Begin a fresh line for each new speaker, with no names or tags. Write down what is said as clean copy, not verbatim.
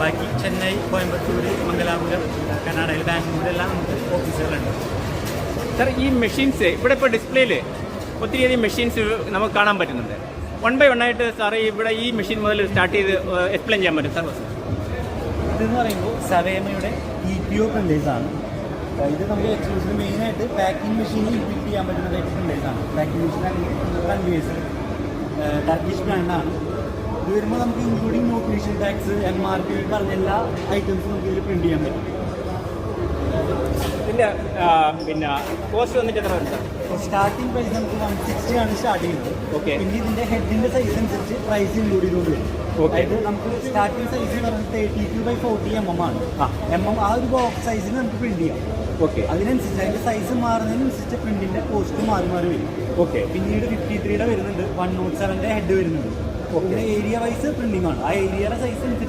ബാക്കി ചെന്നൈ, കോയമ്പത്തൂർ, മംഗലാപുരം, കർണാടകയിൽ ബാംഗ്ലൂരെല്ലാം നമുക്ക് ഓഫീസുകളുണ്ട്.
സാർ, ഈ മെഷീൻസ് ഇവിടെ ഇപ്പോൾ ഡിസ്പ്ലേയിൽ ഒത്തിരിയധികം മെഷീൻസ് നമുക്ക് കാണാൻ പറ്റുന്നുണ്ട്. 1 by 1 ആയിട്ട് സാറ് ഇവിടെ ഈ മെഷീൻ മുതൽ സ്റ്റാർട്ട് ചെയ്ത് എക്സ്പ്ലെയിൻ ചെയ്യാൻ പറ്റും സാർ?
ഇതെന്ന് പറയുമ്പോൾ സവേമയുടെ EPO പ്രിൻറ്റേഴ്സാണ്. ഇത് നമുക്ക് എക്സ്ക്ലൂസീവ് മെയിനായിട്ട് പാക്കിംഗ് മെഷീനിൽ ഫിറ്റ് ചെയ്യാൻ പറ്റുന്ന ടൈപ്പ് പ്രിൻറ്റേഴ്സാണ്. പാക്കിംഗ് മെഷീൻ അല്ലെങ്കിൽ കൺവേഴ്സ് ടർക്കിഷ് ബ്രാൻഡാണ്. ഇത് വരുമ്പോൾ നമുക്ക് including no finishing tax, MRP പറഞ്ഞ എല്ലാ ഐറ്റംസും നമുക്ക് ഇതിൽ പ്രിൻറ്റ് ചെയ്യാൻ പറ്റും.
ഇതിൻ്റെ പിന്നെ കോസ്റ്റ് വന്നിട്ട് എത്ര വരും സാർ?
സ്റ്റാർട്ടിംഗ് പ്രൈസ് നമുക്ക് 160 ആണ് സ്റ്റാർട്ട് ചെയ്യുന്നത്.
ഓക്കെ.
പിന്നെ ഇതിൻ്റെ ഹെഡിൻ്റെ സൈസ് അനുസരിച്ച് പ്രൈസ് ഇൻക്ലൂഡ് ചെയ്തുകൊണ്ട് വരും. അതായത് നമുക്ക് സ്റ്റാർട്ടിംഗ് സൈസ് എന്ന് പറയുന്നത് 32/40 mm ആണ്. ആ ഒരു ബോക്സ് സൈസിന് നമുക്ക് പ്രിൻറ്റ് ചെയ്യാം.
ഓക്കെ.
അതിനനുസരിച്ച് അതിൻ്റെ സൈസ് മാറുന്നതിനനുസരിച്ച് പ്രിൻറ്റിൻ്റെ കോസ്റ്റ് മാറി വരും.
ഓക്കെ.
പിന്നീട് 53യുടെ വരുന്നുണ്ട്, 107ൻ്റെ ഹെഡ് വരുന്നുണ്ട്. പിന്നെ ഏരിയ വൈസ് പ്രിൻറ്റിംഗ് ആണ്. ആ ഏരിയയുടെ സൈസ് അനുസരിച്ച്